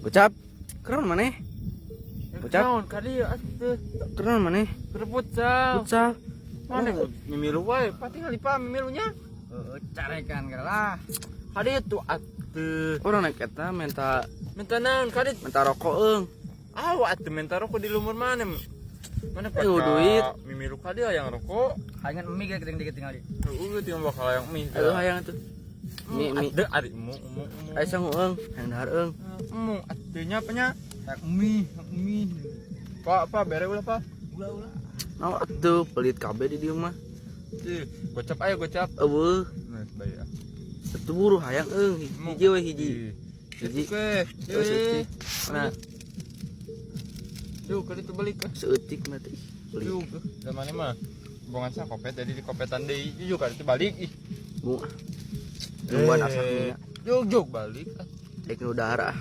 Ucap, keren mana? Ucap. Naon kali atuh. Keren mana? Kereputsal. Ucap. Mana mimilu wae, pati halipa mimilunya. Carekan lah. Kali itu atuh. Orang naik eta minta Naon kali. rokok eung. Atuh minta rokok di lumur mana? Mana Ayo, duit. Mimilu kali yang rokok. Hayangan mie kita dikit tinggal di. Tinggal bakal yang mie. Aduh hayang tuh. Mi Ada ari mu. aya sangu eung, hayang dahar eung. Mu atuhnya apanya? Mie. Pak, bere ulah, Pak. Ulah. Naon atuh pelit kabeh di dieu mah. Gocap ayo gocap. Eueuh, Nah, baik ya. atuh buru hayang eung, hiji we hiji. Hiji. Oke. Terus seutik. Mana Yuk, kali itu balik ke. seutik mah teh. Beli. Yuk, da mana mah? Bongan sa kopet jadi di kopetan deui. Yuk, kali itu balik. Ih. Bunga. Lumban asak mina. Yuk, balik. Dek nu dahar ah.